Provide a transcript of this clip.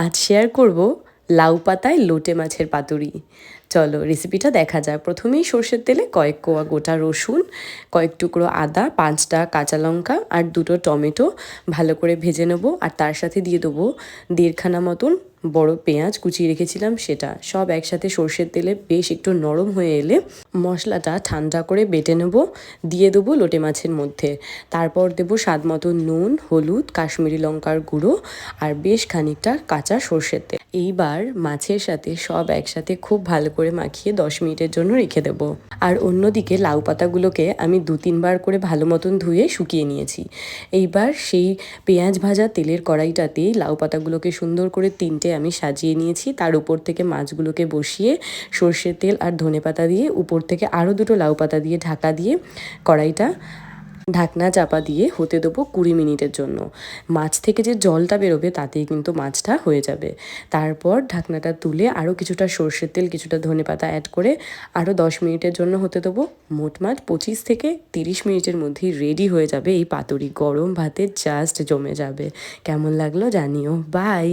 আজ শেয়ার করব লাউ পাতায় লোটে মাছের পাতুরি। চলো রেসিপিটা দেখা যাক। প্রথমেই সর্ষের তেলে কয়েক কোয়া গোটা রসুন, কয়েক টুকরো আদা, 5টা কাঁচা লঙ্কা আর 2টো টমেটো ভালো করে ভেজে নেবো। আর তার সাথে দিয়ে দেবো 1.5খানা মতন বড় পেঁয়াজ কুচিয়ে রেখেছিলাম সেটা। সব একসাথে সর্ষের তেলে বেশ একটু নরম হয়ে এলে মশলাটা ঠান্ডা করে বেটে নেবো, দিয়ে দেবো লোটে মাছের মধ্যে। তারপর দেবো স্বাদ মতো নুন, হলুদ, কাশ্মীরি লঙ্কার গুঁড়ো আর বেশ খানিকটা কাঁচা সর্ষের তেল। এইবার মাছের সাথে সব একসাথে খুব ভালো করে মাখিয়ে 10 মিনিটের জন্য রেখে দেবো। আর অন্যদিকে লাউ পাতাগুলোকে আমি 2-3বার করে ভালো মতন ধুয়ে শুকিয়ে নিয়েছি। এইবার সেই পেঁয়াজ ভাজা তেলের কড়াইটাতেই লাউ পাতাগুলোকে সুন্দর করে 3টে আমি সাজিয়ে নিয়েছি। তার উপর থেকে মাছগুলোকে বসিয়ে সর্ষের তেল আর ধনেপাতা দিয়ে উপর থেকে আরও 2টো লাউ পাতা দিয়ে ঢাকা দিয়ে কড়াইটা ঢাকনা চাপা দিয়ে হতে দেবো 20 মিনিটের জন্য। মাছ থেকে যে জলটা বেরোবে তাতেই কিন্তু মাছটা হয়ে যাবে। তারপর ঢাকনাটা তুলে আরও কিছুটা সর্ষের তেল, কিছুটা ধনেপাতা অ্যাড করে আরও 10 মিনিটের জন্য হতে দেবো। মোটমাট 25 থেকে 30 মিনিটের মধ্যেই রেডি হয়ে যাবে এই পাতুরি। গরম ভাতে জাস্ট জমে যাবে। কেমন লাগলো জানিও। বাই।